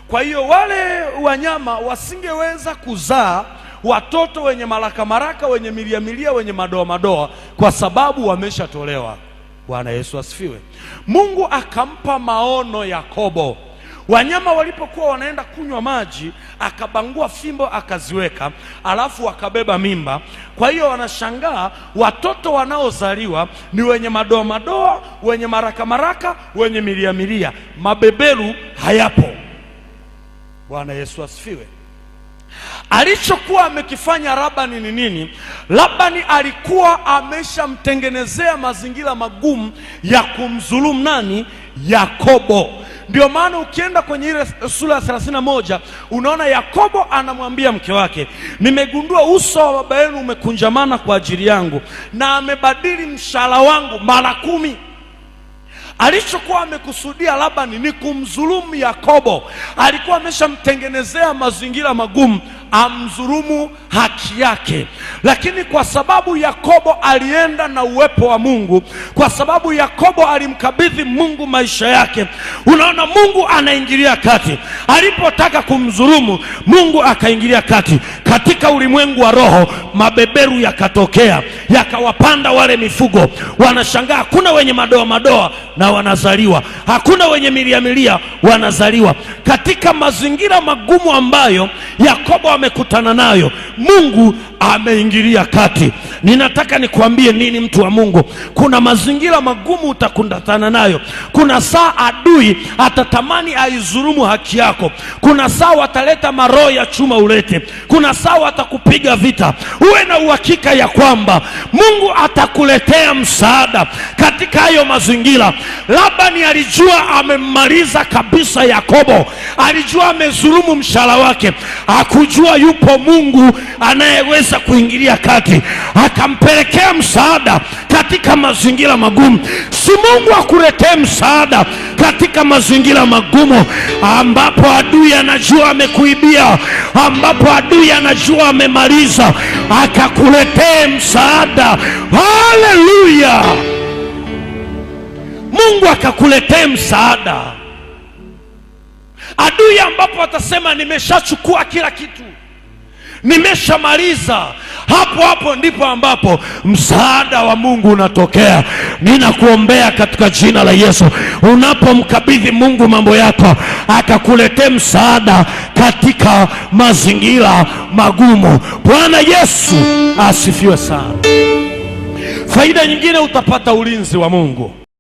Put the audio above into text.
Kwa hiyo wale wanyama wasingeweza kuzaa watoto wenye maraka, wenye milia, wenye madoa, kwa sababu wameshatolewa. Bwana Yesu asifiwe. Mungu akampa maono Yakobo. Wanyama walipokuwa wanaenda kunywa maji, akabangua fimbo akaziweka, alafu wakabeba mimba. Kwa hiyo wanashangaa watoto wanaozaliwa ni wenye madoa, wenye maraka, wenye milia. Mabeberu hayapo. Bwana Yesu asifiwe. Alichokuwa amekifanya Labani ni nini? Labani alikuwa ameshamtengenezea mazingira magumu ya kumdhulumu nani? Yakobo. Ndio maana ukienda kwenye ile sura ya 31 unaona Yakobo anamwambia mke wake, nimegundua uso wa baba yenu umekunjamana kwa ajili yangu, na amebadili mshahara wangu mara 10. Alichokuwa amekusudia Labani ni kumdhulumu Yakobo. Alikuwa ameshamtengenezea mazingira magumu amdhulumu haki yake, lakini kwa sababu Yakobo alienda na uwepo wa Mungu, kwa sababu Yakobo alimkabidhi Mungu maisha yake, unaona Mungu anaingilia kati. Alipotaka kumdhulumu, Mungu akaingilia kati. Katika ulimwengu wa roho, mabeberu yakatokea, yakawapanda wale mifugo. Wanashangaa hakuna wenye madoa na wanazaliwa, hakuna wenye milia wanazaliwa. Katika mazingira magumu ambayo Yakobo amekutana nayo, Mungu ameingilia kati. Ninataka nikwambie nini, mtu wa Mungu? Kuna mazingira magumu utakutana nayo. Kuna saa adui atatamani aizulumu haki yako. Kuna saa wataleta maroho ya chuma ulete. Kuna saa watakupiga vita. Uwe na uhakika ya kwamba Mungu atakuletea msaada katika hayo mazingira. Labani alijua amemmaliza kabisa Yakobo. Alijua amezulumu mshahara wake. Hakujua yupo Mungu anayeweza kuingilia kati, akampelekea msaada katika mazingira magumu. Si Mungu akuletee msaada katika mazingira magumu ambapo adui anajua amekuibia, ambapo adui anajua amemaliza, akakuletee msaada. Haleluya! Mungu akakuletee msaada. Adui ambapo atasema nimeshachukua kila kitu, nimeshamaliza, hapo ndipo ambapo msaada wa Mungu unatokea. Ninakuombea katika jina la Yesu, unapomkabidhi Mungu mambo yako, akakuletea msaada katika mazingira magumu. Bwana Yesu asifiwe sana. Faida nyingine, utapata ulinzi wa Mungu.